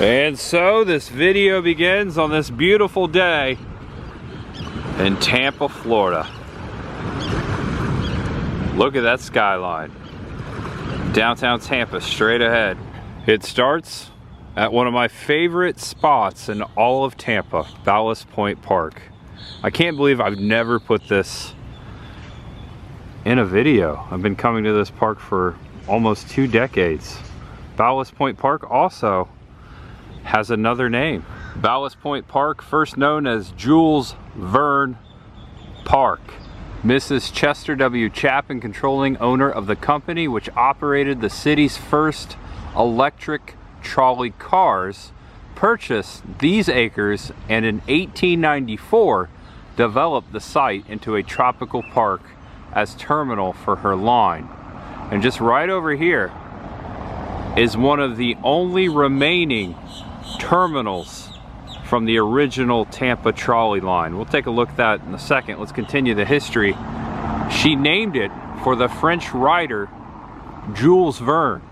And so this video begins on this beautiful day in Tampa, Florida. Look at that skyline. Downtown Tampa, straight ahead. It starts at one of my favorite spots in all of Tampa, Ballast Point Park. I can't believe I've never put this in a video. I've been coming to this park for almost 2 decades. Ballast Point Park also has another name. Ballast Point Park, first known as Jules Verne Park. Mrs. Chester W. Chapin, controlling owner of the company which operated the city's first electric trolley cars, purchased these acres and in 1894 developed the site into a tropical park as terminal for her line. And just right over here is one of the only remaining terminals from the original Tampa trolley line. We'll take a look at that in a second. Let's continue the history. She named it for the French writer Jules Verne,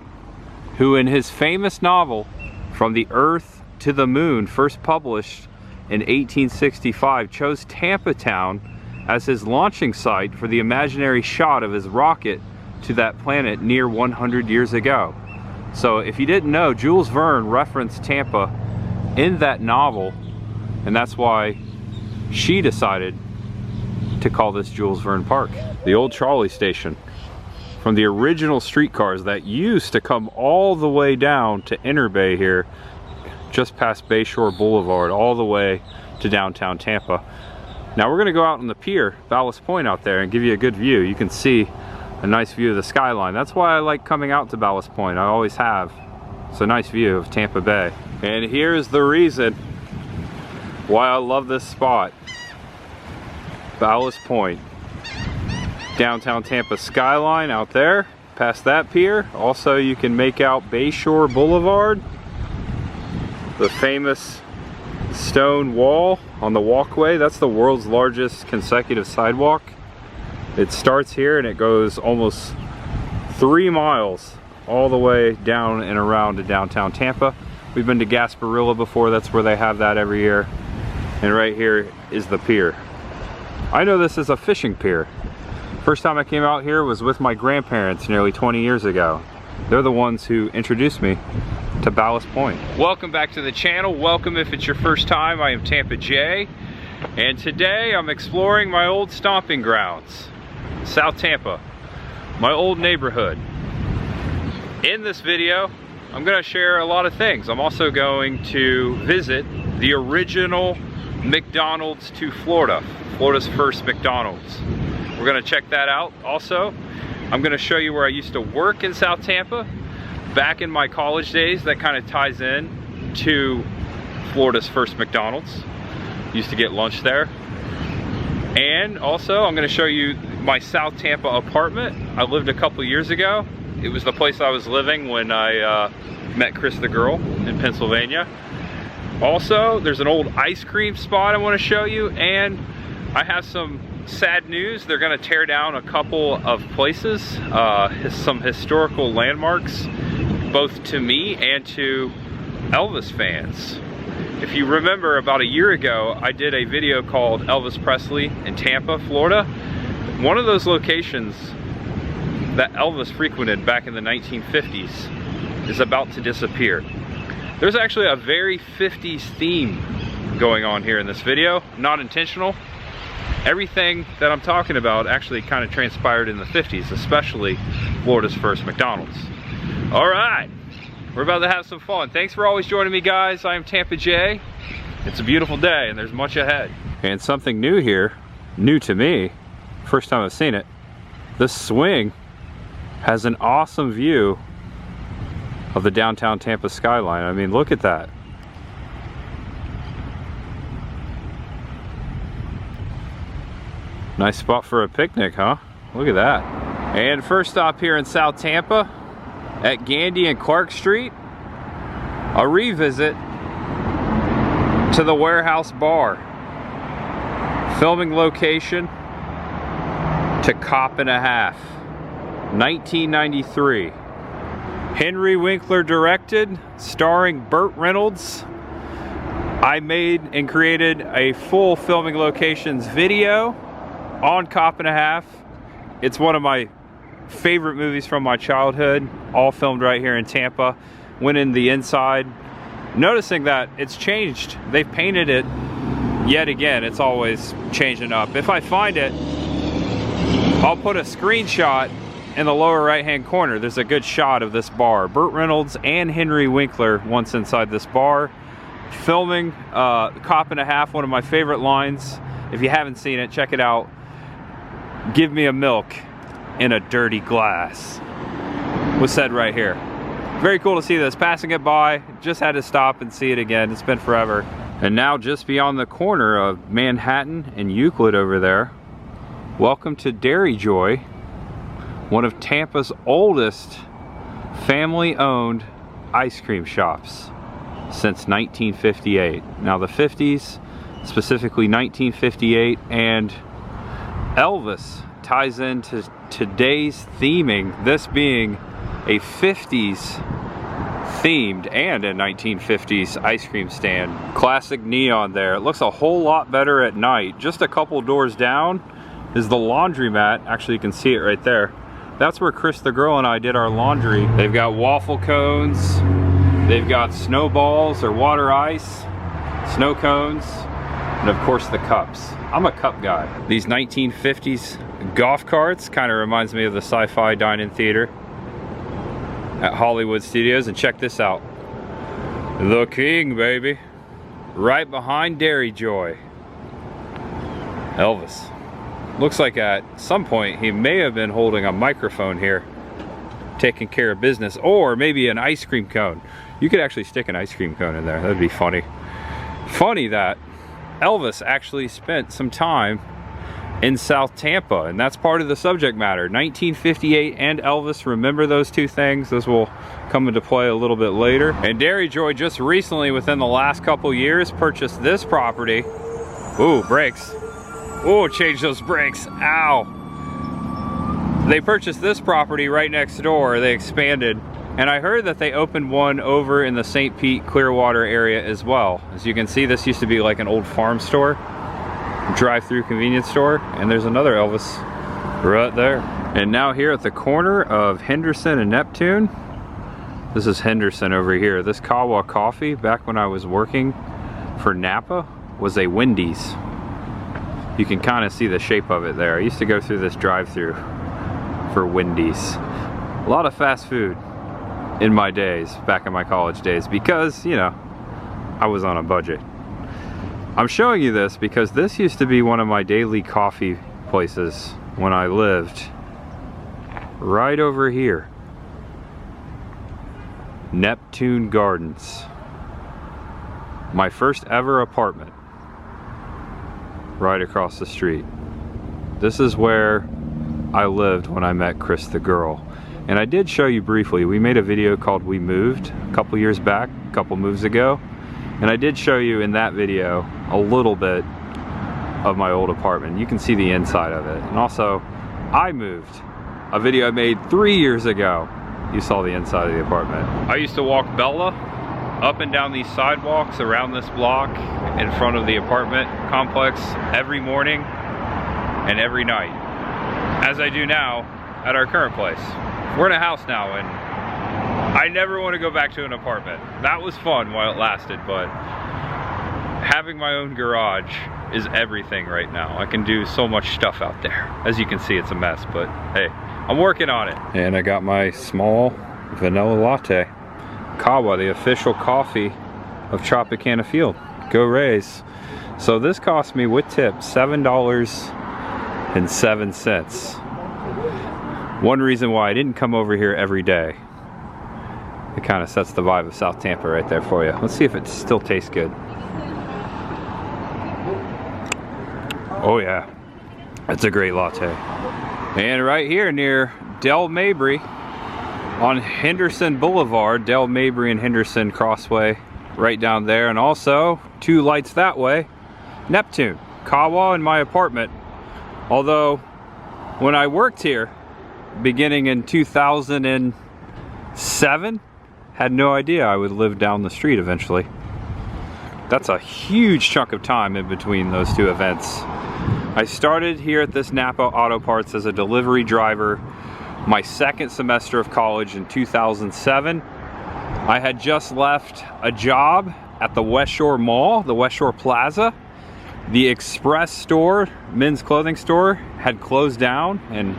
who in his famous novel From the Earth to the Moon, first published in 1865, chose Tampa Town as his launching site for the imaginary shot of his rocket to that planet near 100 years ago. So if you didn't know, Jules Verne referenced Tampa in that novel, and that's why she decided to call this Jules Verne Park. The old trolley station from the original streetcars that used to come all the way down to Inner Bay here, just past Bayshore Boulevard, all the way to downtown Tampa. Now we're gonna go out on the pier, Ballast Point out there, and give you a good view. You can see a nice view of the skyline. That's why I like coming out to Ballast Point. I always have. It's a nice view of Tampa Bay. And here's the reason why I love this spot. Ballast Point. Downtown Tampa skyline out there, past that pier. Also, you can make out Bayshore Boulevard. The famous stone wall on the walkway. That's the world's largest consecutive sidewalk. It starts here and it goes almost 3 miles all the way down and around to downtown Tampa. We've been to Gasparilla before. That's where they have that every year. And right here is the pier. I know this is a fishing pier. First time I came out here was with my grandparents nearly 20 years ago. They're the ones who introduced me to Ballast Point. Welcome back to the channel. Welcome if it's your first time. I am Tampa J, and today I'm exploring my old stomping grounds, South Tampa, my old neighborhood. In this video, I'm going to share a lot of things. I'm also going to visit the original McDonald's to Florida, Florida's first McDonald's. We're going to check that out. Also, I'm going to show you where I used to work in South Tampa back in my college days. That kind of ties in to Florida's first McDonald's. Used to get lunch there. And also, I'm going to show you my South Tampa apartment. I lived a couple years ago. It was the place I was living when I met Chris the girl in Pennsylvania. Also, there's an old ice cream spot I want to show you, and I have some sad news. They're going to tear down a couple of places, some historical landmarks, both to me and to Elvis fans. If you remember, about a year ago, I did a video called Elvis Presley in Tampa, Florida. One of those locations that Elvis frequented back in the 1950s is about to disappear. There's actually a very 50s theme going on here in this video, not intentional. Everything that I'm talking about actually kind of transpired in the 50s, especially Florida's first McDonald's. All right, we're about to have some fun. Thanks for always joining me, guys. I am Tampa J. It's a beautiful day and there's much ahead. And something new here, new to me, first time I've seen it. This swing has an awesome view of the downtown Tampa skyline. I mean, look at that. Nice spot for a picnic, huh? Look at that. And first stop here in South Tampa at Gandy and Clark Street, a revisit to the Warehouse Bar. Filming location to Cop and a Half, 1993. Henry Winkler directed, starring Burt Reynolds. I made and created a full filming locations video on Cop and a Half. It's one of my favorite movies from my childhood, all filmed right here in Tampa. Went in the inside, noticing that it's changed. They've painted it yet again. It's always changing up. If I find it, I'll put a screenshot in the lower right hand corner. There's a good shot of this bar. Burt Reynolds and Henry Winkler once inside this bar filming Cop and a Half, one of my favorite lines. If you haven't seen it, check it out. Give me a milk in a dirty glass was said right here. Very cool to see this. Passing it by, just had to stop and see it again. It's been forever. And now just beyond the corner of Manhattan and Euclid over there, welcome to Dairy Joy, one of Tampa's oldest family-owned ice cream shops since 1958. Now the 50s, specifically 1958, and Elvis ties into today's theming, this being a 50s themed and a 1950s ice cream stand. Classic neon there. It looks a whole lot better at night. Just a couple doors down is the laundromat. Actually, you can see it right there. That's where Chris the girl and I did our laundry. They've got waffle cones, they've got snowballs or water ice, snow cones, and of course the cups. I'm a cup guy. These 1950s golf carts kind of reminds me of the sci-fi dine-in theater at Hollywood Studios. And check this out. The King, baby. Right behind Dairy Joy. Elvis. Looks like at some point he may have been holding a microphone here, taking care of business, or maybe an ice cream cone. You could actually stick an ice cream cone in there. That'd be funny. Funny that Elvis actually spent some time in South Tampa, and that's part of the subject matter. 1958 and Elvis, remember those two things. Those will come into play a little bit later. And Dairy Joy just recently, within the last couple years, purchased this property. Ooh, brakes. Ooh, change those brakes. Ow. They purchased this property right next door. They expanded. And I heard that they opened one over in the St. Pete Clearwater area as well. As you can see, this used to be like an old farm store, drive-through convenience store, and there's another Elvis right there. And now here at the corner of Henderson and Neptune, this is Henderson over here. This Kawa coffee, back when I was working for Napa, was a Wendy's. You can kind of see the shape of it there. I used to go through this drive-through for Wendy's. A lot of fast food in my days, back in my college days, because, you know, I was on a budget. I'm showing you this because this used to be one of my daily coffee places when I lived right over here. Neptune Gardens. My first ever apartment. Right across the street. This is where I lived when I met Chris the girl. And I did show you briefly, we made a video called We Moved a couple years back, a couple moves ago. And I did show you in that video a little bit of my old apartment. You can see the inside of it. And also, I moved. A video I made 3 years ago. You saw the inside of the apartment. I used to walk Bella up and down these sidewalks around this block in front of the apartment complex every morning and every night, as I do now at our current place. We're in a house now, and I never want to go back to an apartment. That was fun while it lasted, but having my own garage is everything right now. I can do so much stuff out there. As you can see, it's a mess, but hey, I'm working on it. And I got my small vanilla latte. Kawa, the official coffee of Tropicana Field. Go Rays. So this cost me, with tip, $7.07. One reason why I didn't come over here every day. It kind of sets the vibe of South Tampa right there for you. Let's see if it still tastes good. Oh yeah, that's a great latte. And right here near Del Mabry on Henderson Boulevard, Del Mabry and Henderson Crossway, right down there. And also 2 lights that way, Neptune, Kawa, and my apartment. Although when I worked here beginning in 2000 and 2007. Had no idea I would live down the street eventually. That's a huge chunk of time in between those two events. I started here at this Napa Auto Parts as a delivery driver my second semester of college in 2007. I had just left a job at the Westshore Mall, the Westshore Plaza. The Express store, men's clothing store, had closed down, and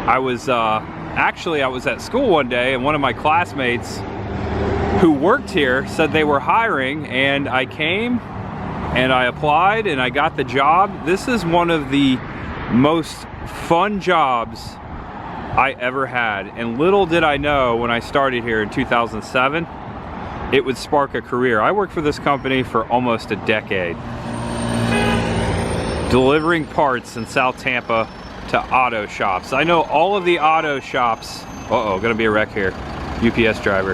I was actually I was at school one day, and one of my classmates who worked here said they were hiring, and I came and I applied and I got the job. This is one of the most fun jobs I ever had, and little did I know when I started here in 2007 it would spark a career. I worked for this company for almost a decade, delivering parts in South Tampa to auto shops. I know all of the auto shops. Uh-oh, gonna be a wreck here. UPS driver.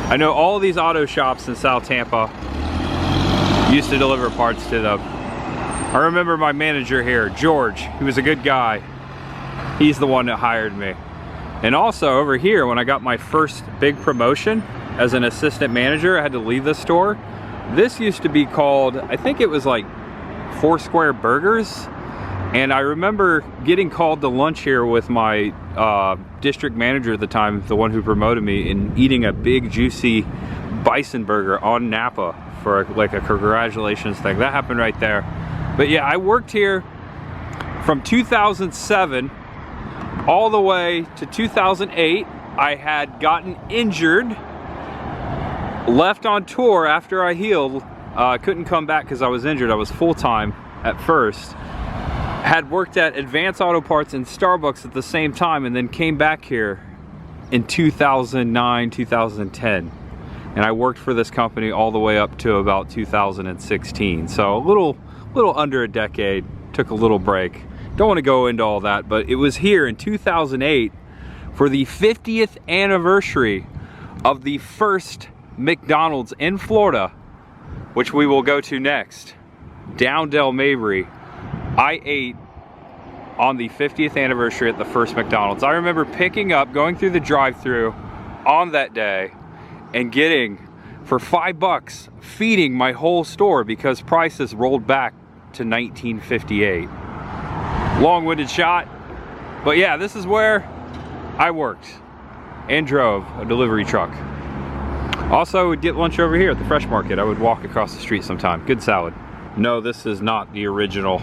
I know all of these auto shops in South Tampa. Used to deliver parts to them. I remember my manager here, George. He was a good guy. He's the one that hired me. And also over here, when I got my first big promotion as an assistant manager, I had to leave the store. This used to be called, I think it was like Foursquare Burgers. And I remember getting called to lunch here with my district manager at the time, the one who promoted me, and eating a big juicy bison burger on Napa for like a congratulations thing. That happened right there. But yeah, I worked here from 2007 all the way to 2008. I had gotten injured, left on tour after I healed. Couldn't come back because I was injured. I was full-time at first. Had worked at Advance Auto Parts and Starbucks at the same time, and then came back here in 2009, 2010. And I worked for this company all the way up to about 2016. So a little under a decade, took a little break. Don't want to go into all that, but it was here in 2008 for the 50th anniversary of the first McDonald's in Florida, which we will go to next, down Del Mabry. I ate on the 50th anniversary at the first McDonald's. I remember picking up, going through the drive-thru on that day and getting, for $5, feeding my whole store because prices rolled back to 1958. Long-winded shot, but yeah, this is where I worked and drove a delivery truck. Also, I would get lunch over here at the Fresh Market. I would walk across the street sometime. Good salad. No, this is not the original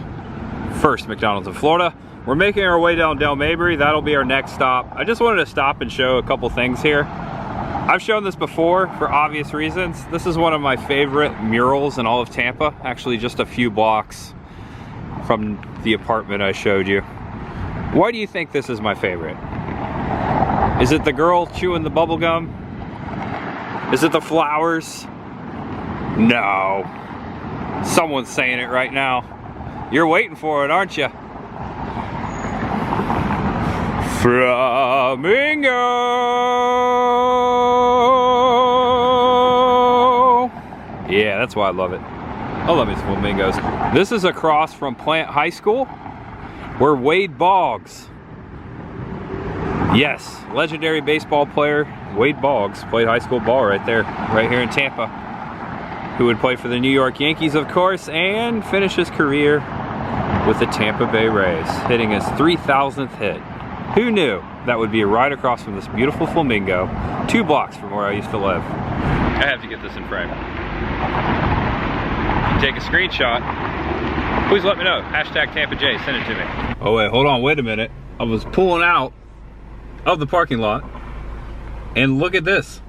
first McDonald's in Florida. We're making our way down Del Mabry. That'll be our next stop. I just wanted to stop and show a couple things here. I've shown this before for obvious reasons. This is one of my favorite murals in all of Tampa, actually just a few blocks from the apartment I showed you. Why do you think this is my favorite? Is it the girl chewing the bubble gum? Is it the flowers? No. Someone's saying it right now. You're waiting for it, aren't you? Flamingo! Yeah, that's why I love it. I love these flamingos. This is across from Plant High School, where Wade Boggs, yes, legendary baseball player Wade Boggs, played high school ball right there, right here in Tampa, who would play for the New York Yankees, of course, and finish his career with the Tampa Bay Rays, hitting his 3,000th hit. Who knew that would be right across from this beautiful flamingo, 2 blocks from where I used to live. I have to get this in frame. Take a screenshot. Please let me know. Hashtag Tampa J, send it to me. Oh wait, hold on, wait a minute. I was pulling out of the parking lot, and look at this.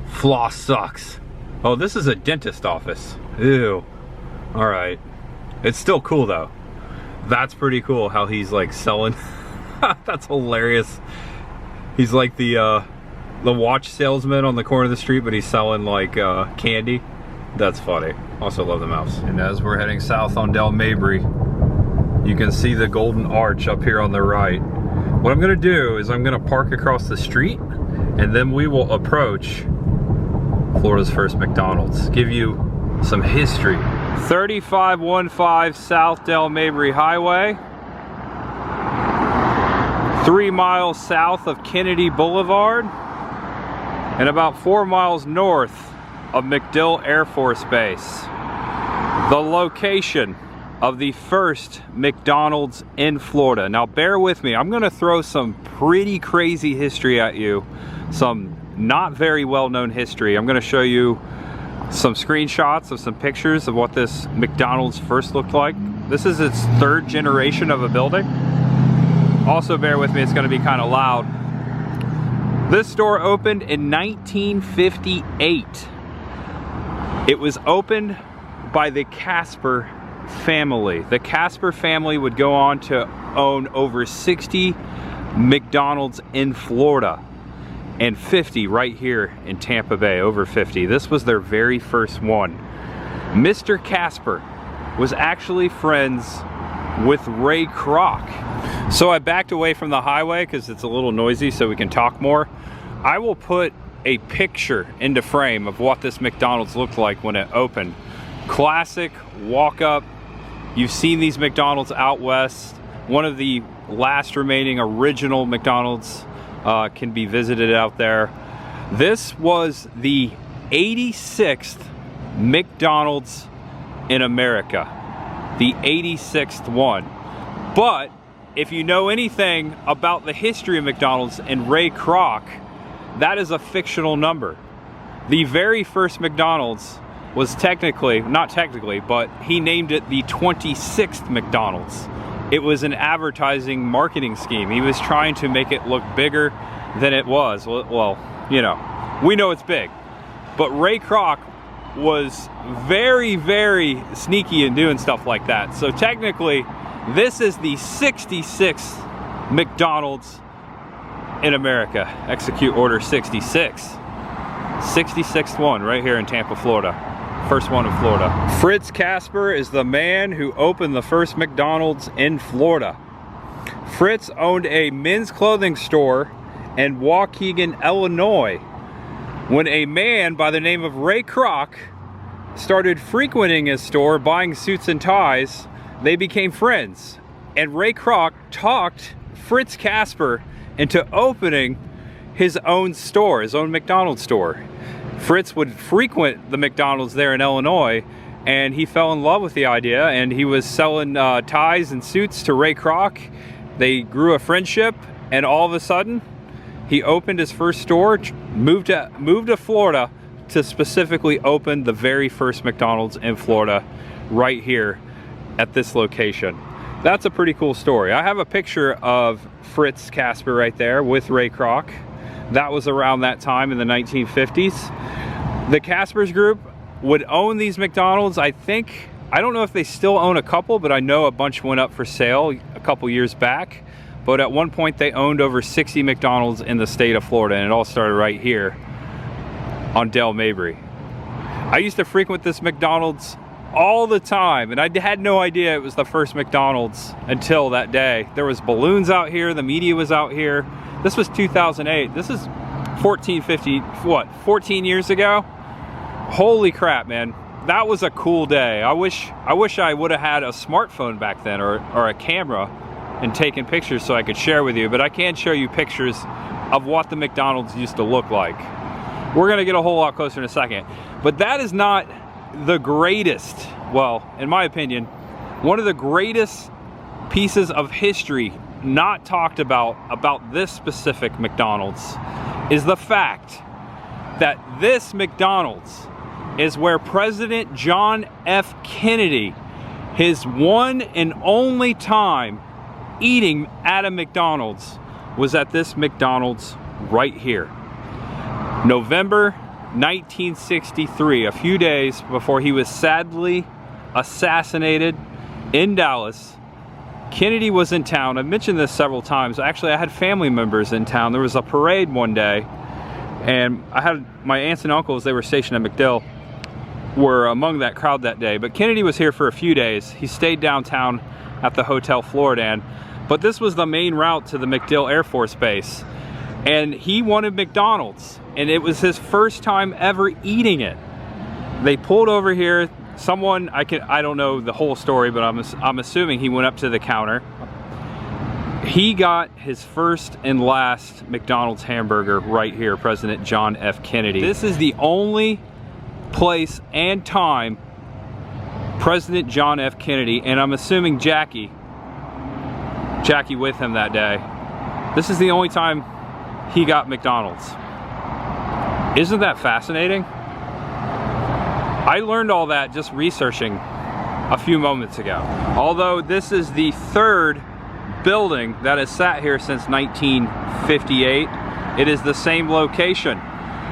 Floss sucks. Oh, this is a dentist office. Ew. All right. It's still cool though. That's pretty cool how he's like selling. That's hilarious. He's like the watch salesman on the corner of the street, but he's selling like candy. That's funny. Also love the mouse. And as we're heading south on Del Mabry, you can see the golden arch up here on the right. What I'm gonna do is I'm gonna park across the street, and then we will approach Florida's first McDonald's. Give you some history. 3515 South Del Mabry Highway. 3 miles south of Kennedy Boulevard and about 4 miles north of MacDill Air Force Base. The location of the first McDonald's in Florida. Now bear with me, I'm gonna throw some pretty crazy history at you, some not very well-known history. I'm gonna show you some screenshots of some pictures of what this McDonald's first looked like. This is its 3rd generation of a building. Also bear with me, it's gonna be kind of loud. This store opened in 1958. It was opened by the Casper family. The Casper family would go on to own over 60 McDonald's in Florida and 50 right here in Tampa Bay, over 50. This was their very first one. Mr. Casper was actually friends with Ray Kroc. So I backed away from the highway because it's a little noisy so we can talk more. I will put a picture into frame of what this McDonald's looked like when it opened. Classic walk up. You've seen these McDonald's out west. One of the last remaining original McDonald's can be visited out there. This was the 86th McDonald's in America. The 86th one. But if you know anything about the history of McDonald's and Ray Kroc, that is a fictional number. The very first McDonald's was technically, not technically, but he named it the 26th McDonald's. It was an advertising marketing scheme. He was trying to make it look bigger than it was. Well, you know, we know it's big. But Ray Kroc was very, very sneaky in doing stuff like that. So technically, this is the 66th McDonald's in America. Execute order 66. 66th one right here in Tampa, Florida. First one in Florida. Fritz Casper is the man who opened the first McDonald's in Florida. Fritz owned a men's clothing store in Waukegan, Illinois, when a man by the name of Ray Kroc started frequenting his store, buying suits and ties. They became friends, and Ray Kroc talked Fritz Casper into opening his own store, his own McDonald's store. Fritz would frequent the McDonald's there in Illinois, and he fell in love with the idea, and he was selling ties and suits to Ray Kroc. They grew a friendship, and all of a sudden, he opened his first store, moved to Florida to specifically open the very first McDonald's in Florida right here at this location. That's a pretty cool story. I have a picture of Fritz Casper right there with Ray Kroc. That was around that time in the 1950s. The Caspers group would own these McDonald's. I don't know if they still own a couple, but I know a bunch went up for sale a couple years back. But at one point they owned over 60 McDonald's in the state of Florida, and it all started right here on Del Mabry. I used to frequent this McDonald's all the time, and I had no idea it was the first McDonald's until that day. There was balloons out here, the media was out here. This was 2008. This is 14 years ago? Holy crap, man. That was a cool day. I wish I would have had a smartphone back then, or a camera, and taken pictures so I could share with you, but I can show you pictures of what the McDonald's used to look like. We're gonna get a whole lot closer in a second. But that is not the greatest, well, in my opinion, one of the greatest pieces of history not talked about this specific McDonald's is the fact that this McDonald's is where President John F. Kennedy, his one and only time eating at a McDonald's, was at this McDonald's right here. November 1963, a few days before he was sadly assassinated in Dallas. Kennedy was in town. I've mentioned this several times. Actually, I had family members in town. There was a parade one day, and I had my aunts and uncles, they were stationed at MacDill, were among that crowd that day. But Kennedy was here for a few days. He stayed downtown at the Hotel Floridan, but this was the main route to the MacDill Air Force Base, and he wanted McDonald's, and it was his first time ever eating it. They pulled over here. Someone, I don't know the whole story, but I'm assuming he went up to the counter. He got his first and last McDonald's hamburger right here, President John F. Kennedy. This is the only place and time President John F. Kennedy, and I'm assuming Jackie with him that day, this is the only time he got McDonald's. Isn't that fascinating? I learned all that just researching a few moments ago. Although this is the third building that has sat here since 1958, it is the same location.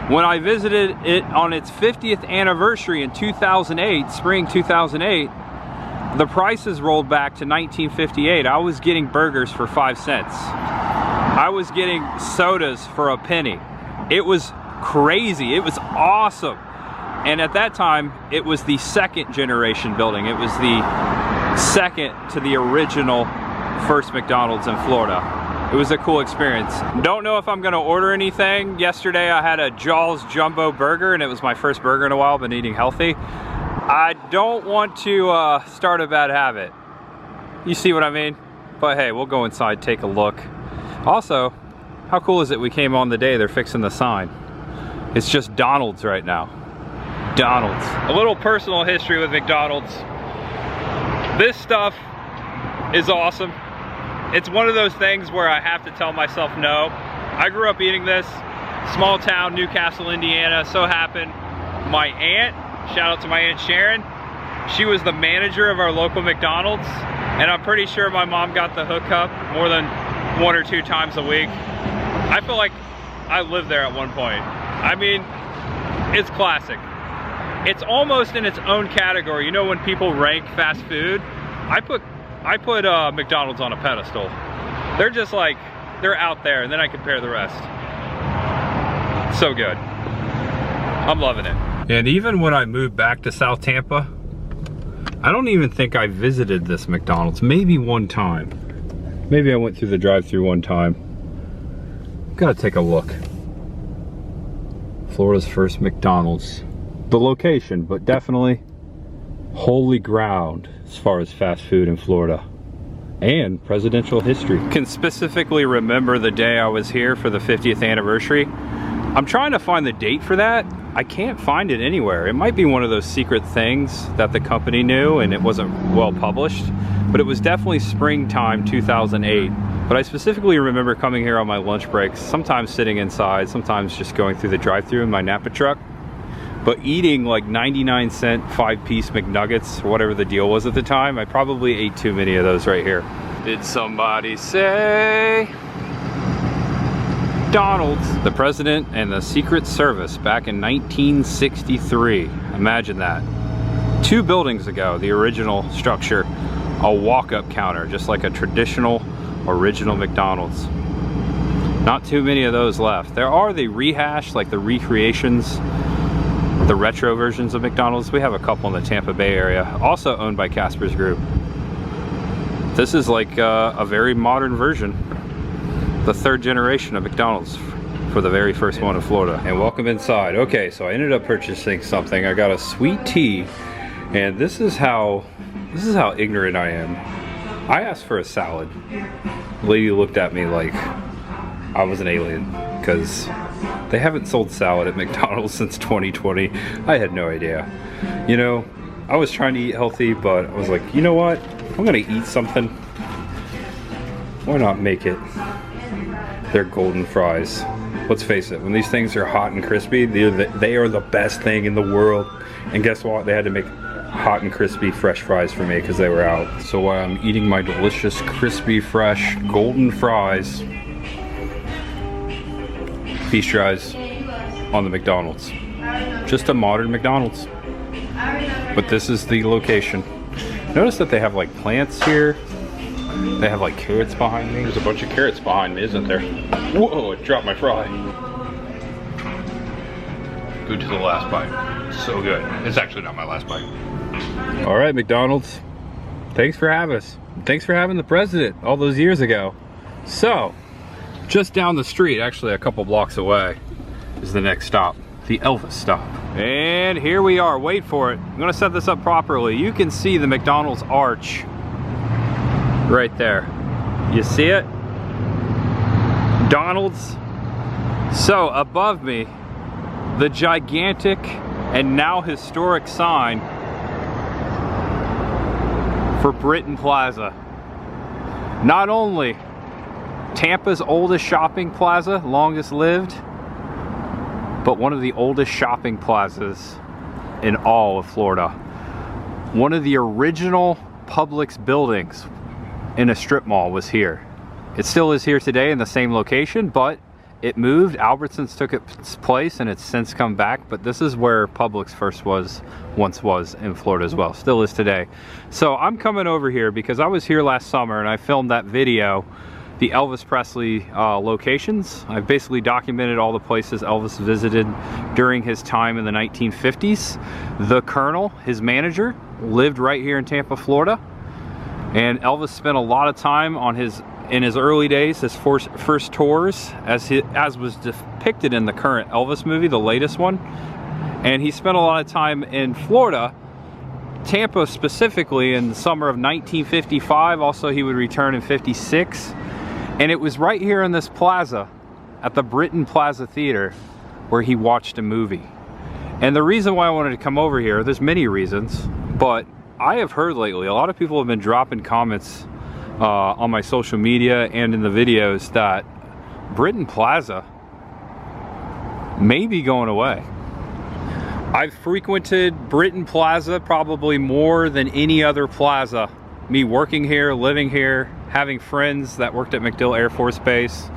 When I visited it on its 50th anniversary in 2008, spring 2008, the prices rolled back to 1958. I was getting burgers for 5 cents. I was getting sodas for a penny. It was crazy. It was awesome. And at that time, it was the second generation building. It was the second to the original first McDonald's in Florida. It was a cool experience. Don't know if I'm gonna order anything. Yesterday I had a Jaws Jumbo burger and it was my first burger in a while. Been eating healthy. I don't want to start a bad habit. You see what I mean? But hey, we'll go inside, take a look. Also, how cool is it we came on the day they're fixing the sign? It's just Donald's right now. Donald's. A little personal history with McDonald's. This stuff is awesome. It's one of those things where I have to tell myself no. I grew up eating this, small town, Newcastle, Indiana. So happened my aunt, shout out to my Aunt Sharon, she was the manager of our local McDonald's, and I'm pretty sure my mom got the hookup more than 1 or 2 times a week. I feel like I lived there at one point. I mean, it's classic. It's almost in its own category. You know when people rank fast food? I put McDonald's on a pedestal. They're just like, they're out there, and then I compare the rest. So good. I'm loving it. And even when I moved back to South Tampa, I don't even think I visited this McDonald's. Maybe one time. Maybe I went through the drive-thru one time. Gotta take a look. Florida's first McDonald's. The location, but definitely holy ground as far as fast food in Florida and presidential history. Can specifically remember the day I was here for the 50th anniversary. I'm trying to find the date for that. I can't find it anywhere. It might be one of those secret things that the company knew and it wasn't well published, but it was definitely springtime 2008. But I specifically remember coming here on my lunch breaks, sometimes sitting inside, sometimes just going through the drive-thru in my Napa truck, but eating like 99-cent 5-piece McNuggets, or whatever the deal was at the time. I probably ate too many of those right here. Did somebody say McDonald's? The President and the Secret Service back in 1963. Imagine that. 2 buildings ago, the original structure, a walk-up counter, just like a traditional original McDonald's. Not too many of those left. There are the rehashed, like the recreations, the retro versions of McDonald's. We have a couple in the Tampa Bay area, also owned by Casper's Group. This is like a very modern version, the 3rd generation of McDonald's for the very first one in Florida. And welcome inside. Okay, so I ended up purchasing something. I got a sweet tea, and this is how ignorant I am. I asked for a salad. The lady looked at me like I was an alien, because they haven't sold salad at McDonald's since 2020. I had no idea. You know, I was trying to eat healthy, but I was like, you know what? I'm gonna eat something. Why not make it their golden fries? Let's face it, when these things are hot and crispy, they are the best thing in the world. And guess what? They had to make hot and crispy fresh fries for me because they were out. So while I'm eating my delicious, crispy, fresh, golden fries, fish fries on the McDonald's. Just a modern McDonald's. But this is the location. Notice that they have like plants here. They have like carrots behind me. There's a bunch of carrots behind me, isn't there? Whoa, it dropped my fry. Good to the last bite. So good. It's actually not my last bite. All right, McDonald's. Thanks for having us. Thanks for having the president all those years ago. So, just down the street, actually a couple blocks away, is the next stop, the Elvis stop. And here we are, wait for it. I'm gonna set this up properly. You can see the McDonald's arch right there. You see it? McDonald's. So above me, the gigantic and now historic sign for Britton Plaza. Not only Tampa's oldest shopping plaza, longest lived, but one of the oldest shopping plazas in all of Florida. One of the original Publix buildings in a strip mall was here. It still is here today in the same location, but it moved. Albertsons took its place and it's since come back, but this is where Publix once was in Florida as well. Still is today. So I'm coming over here because I was here last summer and I filmed that video, the Elvis Presley locations. I've basically documented all the places Elvis visited during his time in the 1950s. The Colonel, his manager, lived right here in Tampa, Florida. And Elvis spent a lot of time on in his early days, his first tours, as was depicted in the current Elvis movie, the latest one. And he spent a lot of time in Florida, Tampa specifically, in the summer of 1955. Also, he would return in 56. And it was right here in this plaza, at the Britton Plaza Theater, where he watched a movie. And the reason why I wanted to come over here, there's many reasons, but I have heard lately, a lot of people have been dropping comments on my social media and in the videos that Britton Plaza may be going away. I've frequented Britton Plaza probably more than any other plaza. Me working here, living here, having friends that worked at MacDill Air Force Base.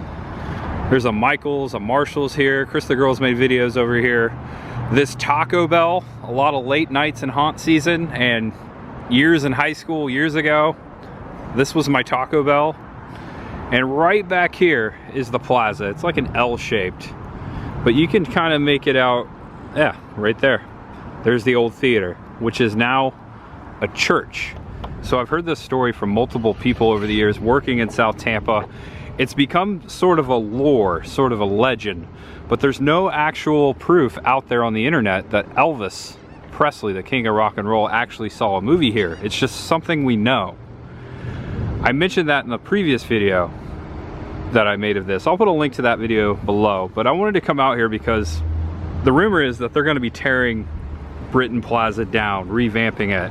There's a Michael's, a Marshall's here. Chris the Girl's made videos over here. This Taco Bell, a lot of late nights in haunt season, and years in high school, years ago, this was my Taco Bell. And right back here is the plaza. It's like an L-shaped, but you can kind of make it out, yeah, right there. There's the old theater, which is now a church. So I've heard this story from multiple people over the years working in South Tampa. It's become sort of a lore, sort of a legend, but there's no actual proof out there on the internet that Elvis Presley, the king of rock and roll, actually saw a movie here. It's just something we know. I mentioned that in the previous video that I made of this. I'll put a link to that video below, but I wanted to come out here because the rumor is that they're going to be tearing Britton Plaza down, revamping it.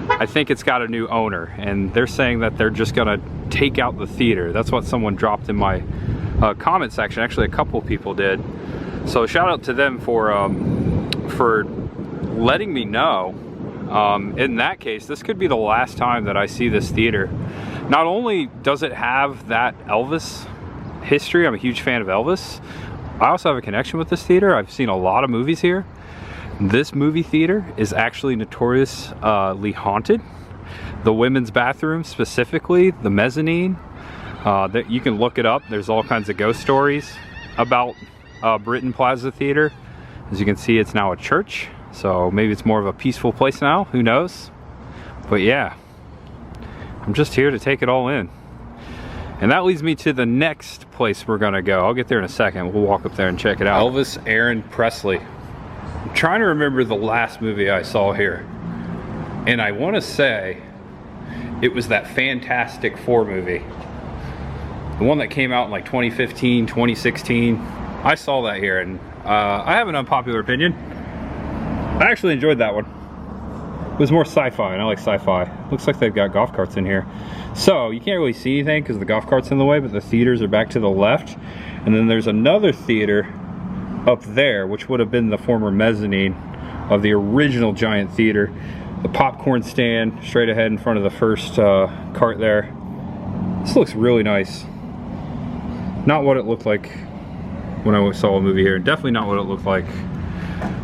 I think it's got a new owner, and they're saying that they're just gonna take out the theater. That's what someone dropped in my comment section. Actually, a couple people did. So shout out to them for letting me know. In that case, this could be the last time that I see this theater. Not only does it have that Elvis history, I'm a huge fan of Elvis, I also have a connection with this theater. I've seen a lot of movies here. This movie theater is actually notoriously haunted. The women's bathroom specifically, the mezzanine, that you can look it up. There's all kinds of ghost stories about Britton Plaza Theater. As you can see, it's now a church, so maybe it's more of a peaceful place now, who knows? But yeah, I'm just here to take it all in. And that leads me to the next place we're gonna go. I'll get there in a second. We'll walk up there and check it out. Elvis Aaron Presley. I'm trying to remember the last movie I saw here, and I want to say it was that Fantastic Four movie, the one that came out in like 2015, 2016. I saw that here, and I have an unpopular opinion. I actually enjoyed that one. It was more sci-fi, and I like sci-fi. Looks like they've got golf carts in here, so you can't really see anything because the golf cart's in the way, but the theaters are back to the left, and then there's another theater up there, which would have been the former mezzanine of the original giant theater. The popcorn stand straight ahead in front of the first cart there. This looks really nice. Not what it looked like when I saw a movie here. Definitely not what it looked like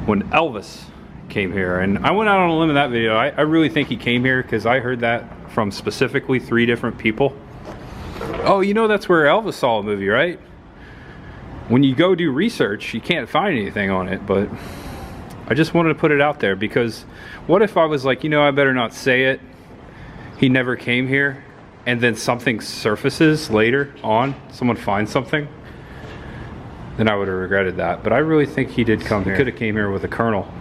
when Elvis came here. And I went out on a limb in that video. I really think he came here because I heard that from specifically 3 different people. Oh, you know that's where Elvis saw a movie, right? When you go do research, you can't find anything on it, but I just wanted to put it out there because what if I was like, you know, I better not say it. He never came here, and then something surfaces later on, someone finds something, then I would have regretted that. But I really think he did come here. He could have came here with a Colonel.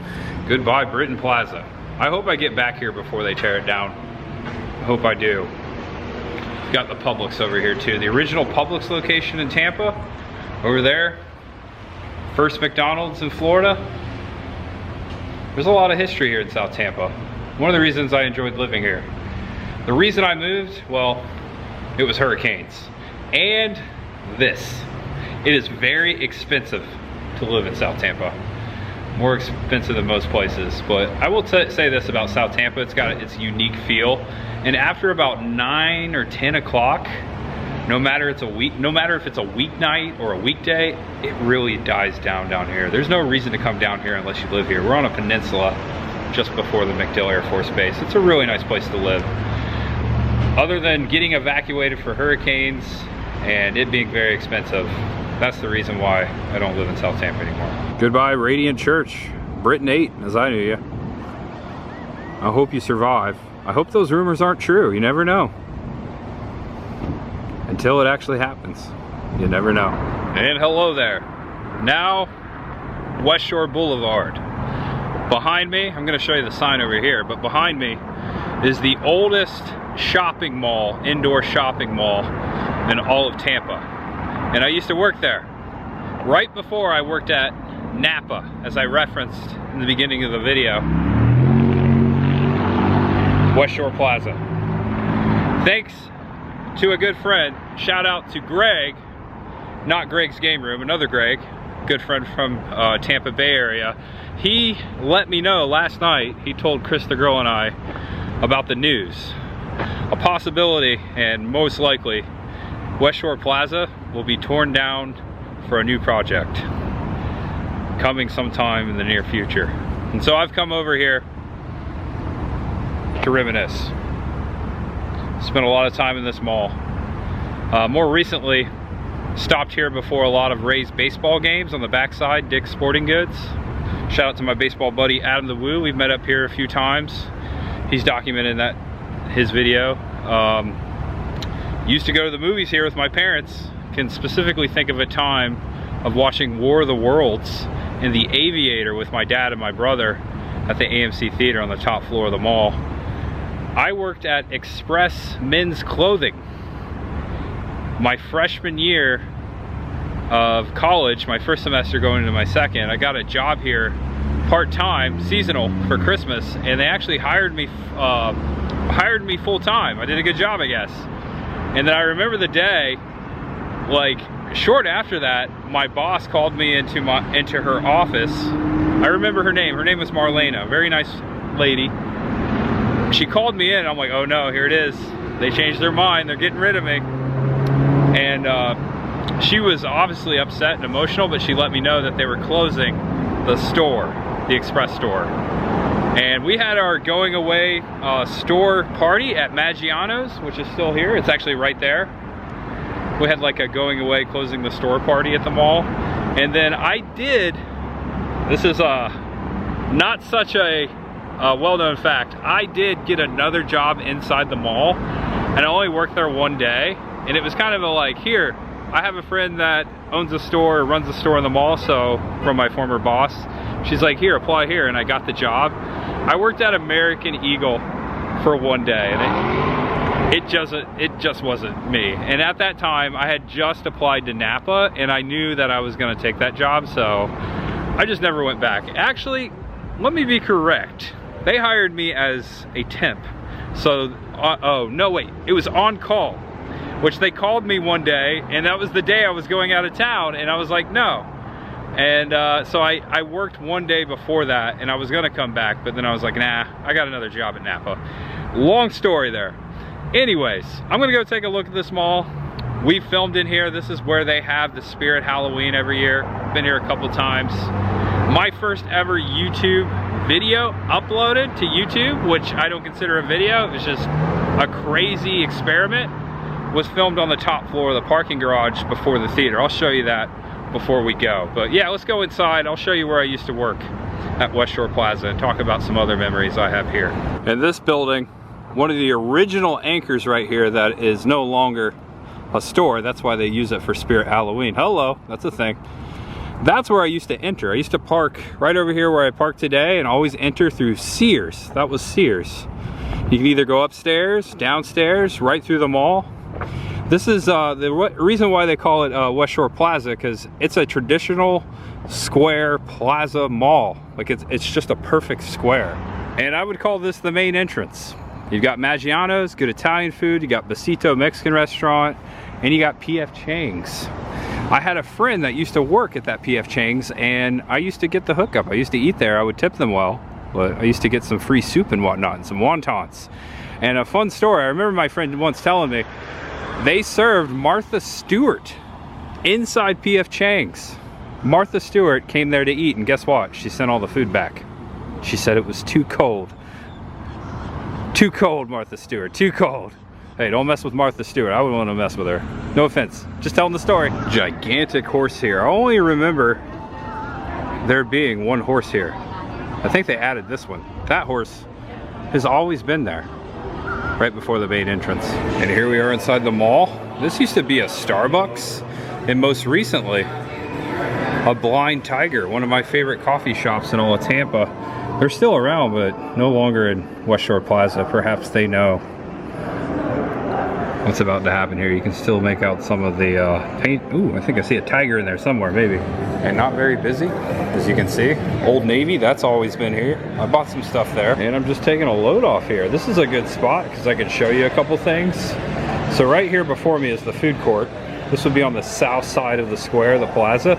Goodbye, Britton Plaza. I hope I get back here before they tear it down. I hope I do. Got the Publix over here too. The original Publix location in Tampa, over there. First McDonald's in Florida. There's a lot of history here in South Tampa. One of the reasons I enjoyed living here. The reason I moved, well, it was hurricanes. And this. It is very expensive to live in South Tampa. More expensive than most places. But I will say this about South Tampa, it's got its unique feel. And after about 9 or 10 o'clock, no matter if it's a weeknight or a weekday, it really dies down here. There's no reason to come down here unless you live here. We're on a peninsula just before the MacDill Air Force Base. It's a really nice place to live. Other than getting evacuated for hurricanes and it being very expensive, that's the reason why I don't live in South Tampa anymore. Goodbye, Radiant Church. Britton 8, as I knew you. I hope you survive. I hope those rumors aren't true. You never know. Until it actually happens. You never know. And hello there. Now, Westshore Boulevard. Behind me, I'm going to show you the sign over here, but behind me is the oldest shopping mall, indoor shopping mall in all of Tampa. And I used to work there. Right before I worked at Napa, as I referenced in the beginning of the video. Westshore Plaza. Thanks to a good friend, shout out to Greg, not Greg's Game Room, another Greg, good friend from Tampa Bay area. He let me know last night, he told Chris the girl and I about the news. A possibility, and most likely, Westshore Plaza will be torn down for a new project coming sometime in the near future. And so I've come over here to reminisce. Spent a lot of time in this mall. More recently, stopped here before a lot of Ray's baseball games on the backside, Dick's Sporting Goods. Shout out to my baseball buddy Adam the Woo. We've met up here a few times. He's documented his video. Used to go to the movies here with my parents. Can specifically think of a time of watching War of the Worlds in the Aviator with my dad and my brother at the AMC Theater on the top floor of the mall. I worked at Express Men's Clothing. My freshman year of college, my first semester going into my second, I got a job here part-time, seasonal, for Christmas, and they actually hired me full-time. I did a good job, I guess. And then I remember the day, like short after that, my boss called me into her office. I remember her name. Her name was Marlena, very nice lady. She called me in, and I'm like, oh no, here it is. They changed their mind, they're getting rid of me. And she was obviously upset and emotional, but she let me know that they were closing the store, the Express store. And we had our going away store party at Maggiano's, which is still here. It's actually right there. We had like a going away, closing the store party at the mall. And then I did, this is not such a well-known fact, I did get another job inside the mall, and I only worked there one day. And it was kind of a like, here, I have a friend that owns a store, or runs a store in the mall, so from my former boss, she's like, here, apply here, and I got the job. I worked at American Eagle for one day, and it just wasn't me. And at that time, I had just applied to Napa, and I knew that I was gonna take that job, so I just never went back. Actually, let me be correct. They hired me as a temp. So, oh, no, wait, it was on call, which they called me one day, and that was the day I was going out of town, and I was like, no. And so I worked one day before that, and I was gonna come back, but then I was like, nah, I got another job at Napa. Long story there. Anyways, I'm gonna go take a look at this mall. We filmed in here. This is where they have the Spirit Halloween every year. Been here a couple times. My first ever YouTube video uploaded to YouTube, which I don't consider a video, it was just a crazy experiment, was filmed on the top floor of the parking garage before the theater. I'll show you that before we go. But yeah, let's go inside. I'll show you where I used to work at Westshore Plaza and talk about some other memories I have here. In this building, one of the original anchors right here that is no longer a store, that's why they use it for Spirit Halloween. Hello, that's a thing. That's where I used to enter. I used to park right over here where I park today and always enter through Sears. That was Sears. You can either go upstairs, downstairs, right through the mall. This is the reason why they call it Westshore Plaza, because it's a traditional square plaza mall. Like it's just a perfect square. And I would call this the main entrance. You've got Maggiano's, good Italian food, you got Besito Mexican restaurant, and you got P.F. Chang's. I had a friend that used to work at that P.F. Chang's, and I used to get the hookup. I used to eat there. I would tip them well, but I used to get some free soup and whatnot, and some wontons. And a fun story, I remember my friend once telling me, they served Martha Stewart inside P.F. Chang's. Martha Stewart came there to eat, and guess what? She sent all the food back. She said it was too cold. Too cold, Martha Stewart, too cold. Hey, don't mess with Martha Stewart. I wouldn't want to mess with her. No offense, just telling the story. Gigantic horse here. I only remember there being one horse here. I think they added this one. That horse has always been there, right before the main entrance. And here we are inside the mall. This used to be a Starbucks, and most recently, a Blind Tiger, one of my favorite coffee shops in all of Tampa. They're still around, but no longer in Westshore Plaza. Perhaps they know what's about to happen here. You can still make out some of the paint. Ooh, I think I see a tiger in there somewhere, maybe. And not very busy, as you can see. Old Navy, that's always been here. I bought some stuff there. And I'm just taking a load off here. This is a good spot because I can show you a couple things. So right here before me is the food court. This would be on the south side of the square, the plaza.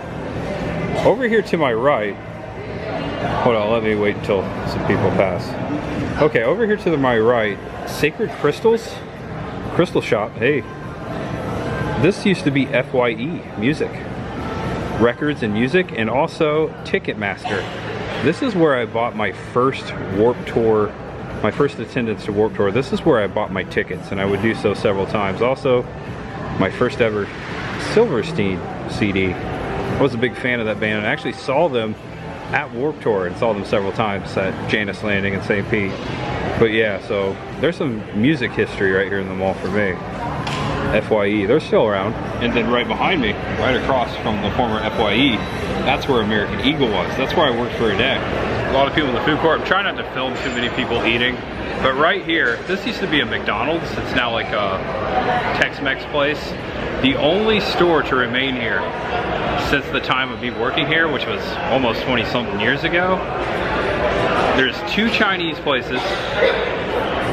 Over here to my right, hold on, let me wait until some people pass. Okay, over here to my right, Sacred Crystals. Crystal shop. Hey, this used to be FYE Music, Records and Music, and also Ticketmaster. This is where I bought my first Warped Tour, my first attendance to Warped Tour. This is where I bought my tickets, and I would do so several times. Also, my first ever Silverstein CD. I was a big fan of that band, and I actually saw them at Warped Tour and saw them several times at Janus Landing in St. Pete. But yeah, so there's some music history right here in the mall for me. FYE, they're still around. And then right behind me, right across from the former FYE, that's where American Eagle was. That's where I worked for a day. A lot of people in the food court. I'm trying not to film too many people eating. But right here, this used to be a McDonald's. It's now like a Tex-Mex place. The only store to remain here since the time of me working here, which was almost 20-something years ago. There's 2 Chinese places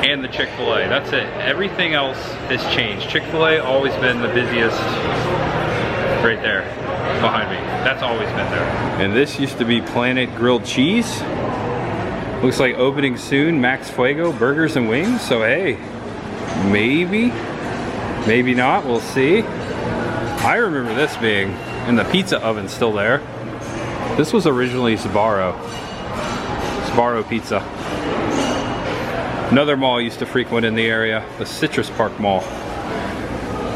and the Chick-fil-A. That's it. Everything else has changed. Chick-fil-A always been the busiest. Right there, behind me. That's always been there. And this used to be Planet Grilled Cheese. Looks like opening soon, Max Fuego Burgers and Wings. So hey, maybe not, we'll see. I remember this being, and the pizza oven's still there. This was originally Sbarro Pizza. Another mall I used to frequent in the area, the Citrus Park Mall.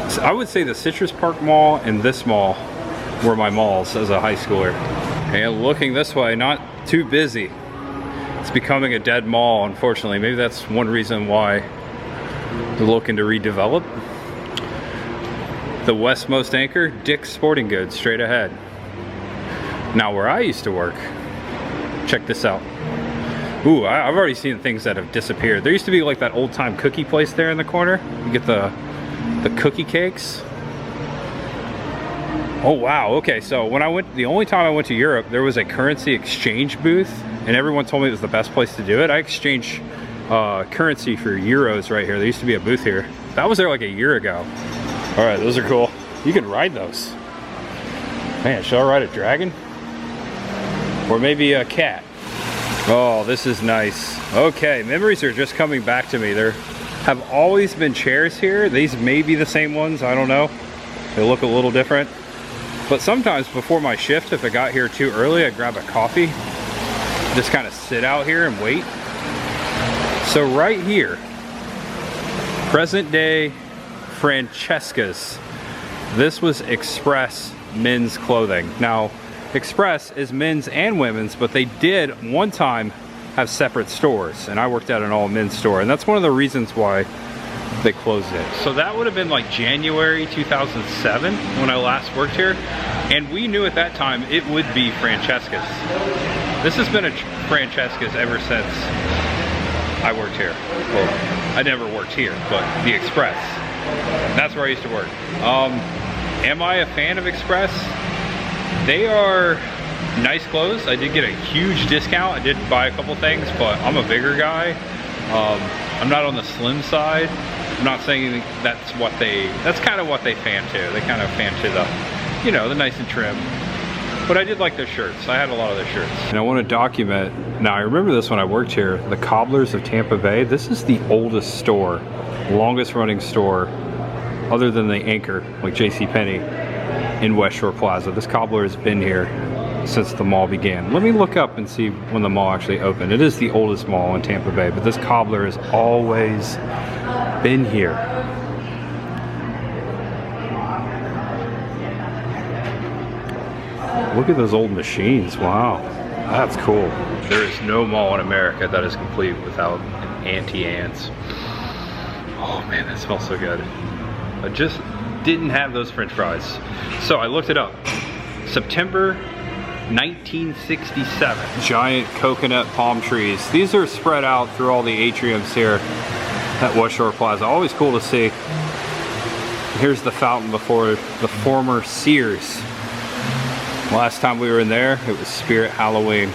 So I would say the Citrus Park Mall and this mall were my malls as a high schooler. And looking this way, not too busy. It's becoming a dead mall, unfortunately. Maybe that's one reason why they're looking to redevelop. The westmost anchor, Dick's Sporting Goods, straight ahead. Now where I used to work, check this out. Ooh, I've already seen things that have disappeared. There used to be like that old time cookie place there in the corner. You get the cookie cakes. Oh wow, okay, so when I went, the only time I went to Europe, there was a currency exchange booth, and everyone told me it was the best place to do it. I exchanged currency for euros right here. There used to be a booth here. That was there like a year ago. All right, those are cool. You can ride those. Man, should I ride a dragon? Or maybe a cat? Oh, this is nice. Okay, memories are just coming back to me. There have always been chairs here. These may be the same ones, I don't know. They look a little different. But sometimes before my shift, if I got here too early, I'd grab a coffee. Just kind of sit out here and wait. So right here, present day Francesca's. This was Express men's clothing. Now, Express is men's and women's, but they did one time have separate stores, and I worked at an all men's store, and that's one of the reasons why they closed it. So that would have been like January 2007 when I last worked here, and we knew at that time it would be Francesca's. This has been a Francesca's ever since I worked here. Well, I never worked here, but the Express. That's where I used to work. Am I a fan of Express? They are nice clothes. I did get a huge discount. I did buy a couple things, but I'm a bigger guy. I'm not on the slim side. I'm not saying that's kind of what they fan to. They kind of fan to the, you know, the nice and trim. But I did like their shirts. I had a lot of their shirts. And I want to document, now I remember this when I worked here, the Cobblers of Tampa Bay. This is the oldest store, longest running store, other than the anchor, like JCPenney, in Westshore Plaza. This Cobbler has been here since the mall began. Let me look up and see when the mall actually opened. It is the oldest mall in Tampa Bay, but this Cobbler has always been here. Look at those old machines, wow. That's cool. There is no mall in America that is complete without an Auntie Anne's. Oh man, that smells so good. I just didn't have those French fries. So I looked it up. September 1967. Giant coconut palm trees. These are spread out through all the atriums here at Westshore Plaza. Always cool to see. Here's the fountain before the former Sears. Last time we were in there, it was Spirit Halloween.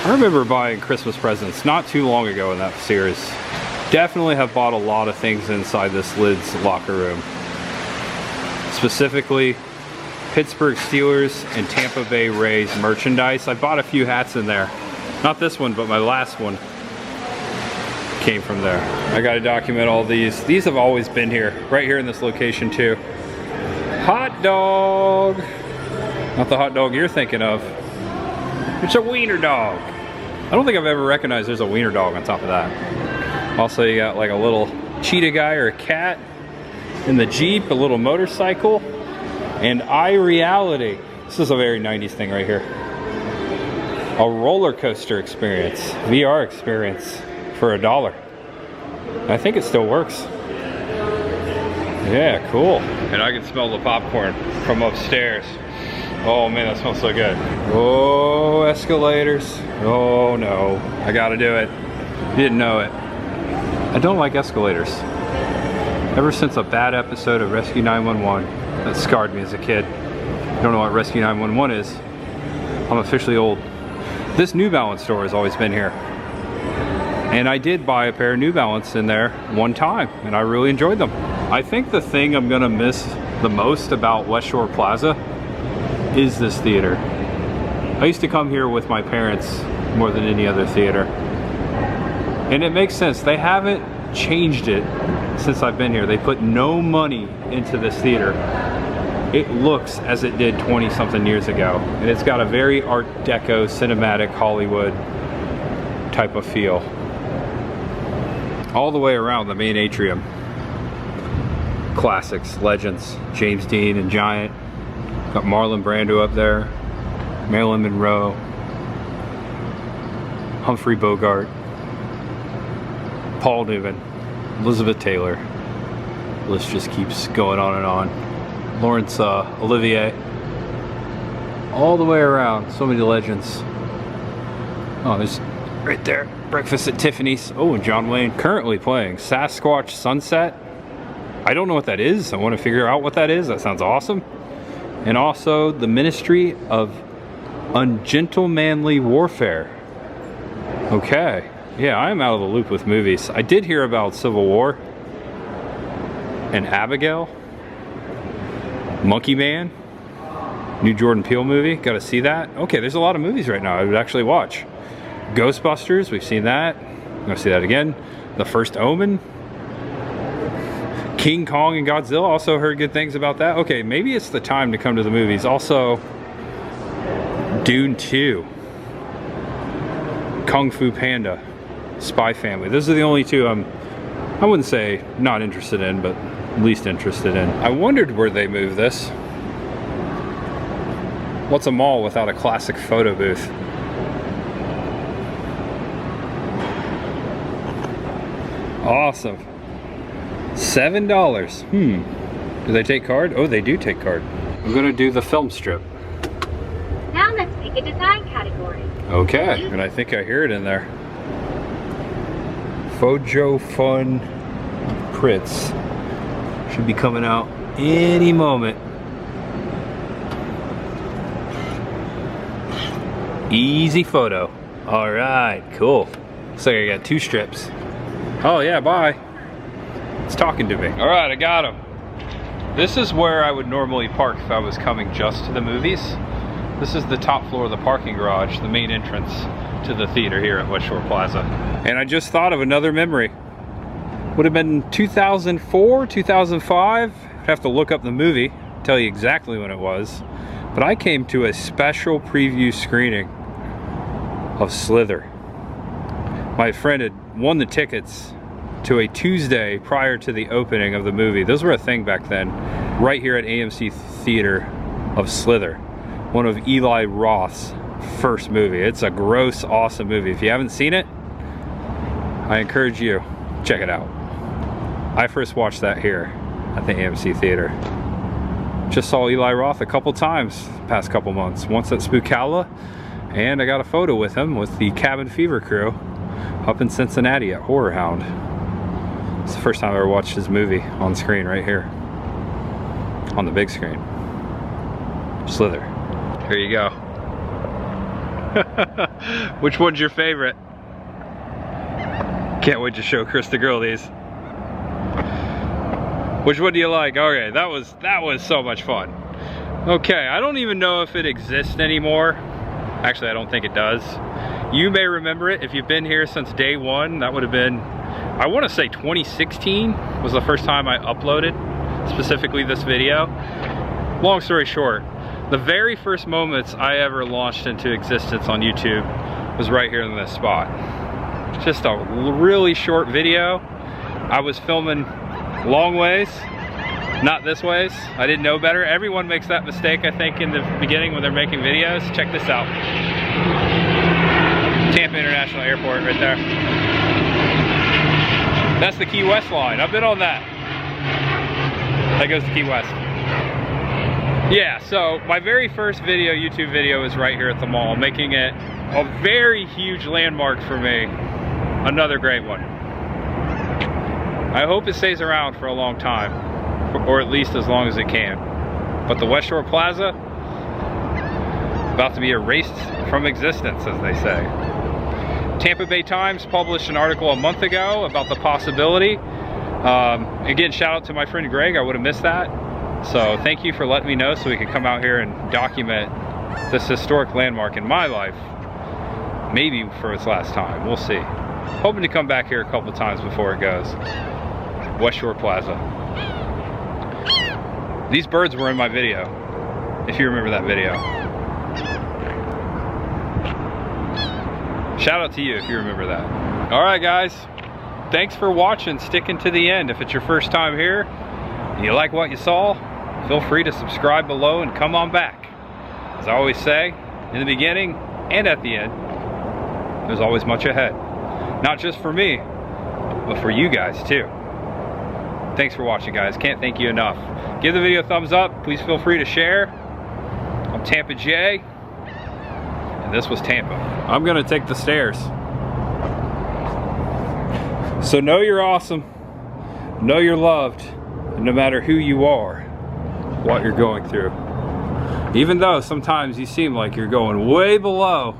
I remember buying Christmas presents not too long ago in that Sears. Definitely have bought a lot of things inside this Lids locker room. Specifically, Pittsburgh Steelers and Tampa Bay Rays merchandise. I bought a few hats in there. Not this one, but my last one came from there. I gotta document all these. These have always been here, right here in this location too. Hot dog. Not the hot dog you're thinking of. It's a wiener dog. I don't think I've ever recognized there's a wiener dog on top of that. Also, you got like a little cheetah guy or a cat in the Jeep, a little motorcycle, and iReality. This is a very 90s thing right here. A roller coaster experience, VR experience for $1. I think it still works. Yeah, cool. And I can smell the popcorn from upstairs. Oh man, that smells so good. Oh, escalators. Oh no, I gotta do it. Didn't know it. I don't like escalators. Ever since a bad episode of Rescue 911 that scarred me as a kid. I don't know what Rescue 911 is. I'm officially old. This New Balance store has always been here. And I did buy a pair of New Balance in there one time, and I really enjoyed them. I think the thing I'm gonna miss the most about Westshore Plaza is this theater. I used to come here with my parents more than any other theater. And it makes sense. They haven't changed it since I've been here. They put no money into this theater. It looks as it did 20 something years ago. And it's got a very Art Deco, cinematic Hollywood type of feel. All the way around the main atrium. Classics, legends, James Dean and Giant. Got Marlon Brando up there, Marilyn Monroe, Humphrey Bogart, Paul Newman, Elizabeth Taylor. The list just keeps going on and on. Laurence Olivier. All the way around, so many legends. Oh, there's right there, Breakfast at Tiffany's. Oh, and John Wayne currently playing Sasquatch Sunset. I don't know what that is. I want to figure out what that is. That sounds awesome. And also the Ministry of Ungentlemanly Warfare. Okay. Yeah, I am out of the loop with movies. I did hear about Civil War and Abigail. Monkey Man. New Jordan Peele movie. Got to see that. Okay, there's a lot of movies right now I would actually watch. Ghostbusters. We've seen that. I'm going to see that again. The First Omen. King Kong and Godzilla, also heard good things about that. Okay, maybe it's the time to come to the movies. Also, Dune 2, Kung Fu Panda, Spy Family. Those are the only two I wouldn't say not interested in, but least interested in. I wondered where they moved this. What's a mall without a classic photo booth? Awesome. $7. Do they take card? Oh, they do take card. I'm gonna do the film strip. Now let's pick a design category. Okay, and I think I hear it in there. Fojo Fun Prints. Should be coming out any moment. Easy photo. All right, cool. Looks like I got 2 strips. Oh yeah, bye. It's talking to me. All right, I got him. This is where I would normally park if I was coming just to the movies. This is the top floor of the parking garage, the main entrance to the theater here at Westshore Plaza. And I just thought of another memory. Would have been 2004, 2005. I'd have to look up the movie, tell you exactly when it was. But I came to a special preview screening of Slither. My friend had won the tickets to a Tuesday prior to the opening of the movie. Those were a thing back then, right here at AMC Theater of Slither. One of Eli Roth's first movie. It's a gross, awesome movie. If you haven't seen it, I encourage you, check it out. I first watched that here at the AMC Theater. Just saw Eli Roth a couple times the past couple months. Once at Spookalla, and I got a photo with him with the Cabin Fever crew up in Cincinnati at Horror Hound. It's the first time I ever watched his movie on screen right here. On the big screen. Slither. Here you go. Which one's your favorite? Can't wait to show Chris the girl these. Which one do you like? Okay, that was so much fun. Okay, I don't even know if it exists anymore. Actually, I don't think it does. You may remember it if you've been here since day one. That would have been, I want to say 2016 was the first time I uploaded specifically this video. Long story short, the very first moments I ever launched into existence on YouTube was right here in this spot. Just a really short video. I was filming long ways, not this ways. I didn't know better. Everyone makes that mistake, I think, in the beginning when they're making videos. Check this out. Tampa International Airport right there. That's the Key West line. I've been on that. That goes to Key West. Yeah, so my very first video, YouTube video, is right here at the mall, making it a very huge landmark for me. Another great one. I hope it stays around for a long time, or at least as long as it can. But the Westshore Plaza, about to be erased from existence, as they say. Tampa Bay Times published an article a month ago about the possibility. Again, shout out to my friend Greg, I would have missed that. So thank you for letting me know so we could come out here and document this historic landmark in my life. Maybe for its last time, we'll see. Hoping to come back here a couple times before it goes. Westshore Plaza. These birds were in my video, if you remember that video. Shout out to you if you remember that. All right, guys. Thanks for watching, sticking to the end. If it's your first time here, and you like what you saw, feel free to subscribe below and come on back. As I always say, in the beginning and at the end, there's always much ahead. Not just for me, but for you guys too. Thanks for watching, guys. Can't thank you enough. Give the video a thumbs up. Please feel free to share. I'm Tampa J, and this was Tampa. I'm gonna take the stairs. So know you're awesome. Know you're loved. And no matter who you are, what you're going through. Even though sometimes you seem like you're going way below,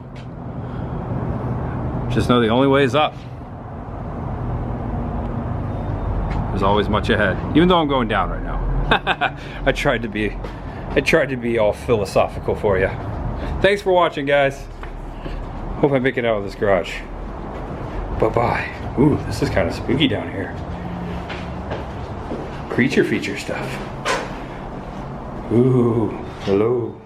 just know the only way is up. There's always much ahead. Even though I'm going down right now. I tried to be all philosophical for you. Thanks for watching, guys. Hope I make it out of this garage. Bye-bye. Ooh, this is kind of spooky down here. Creature feature stuff. Ooh, hello.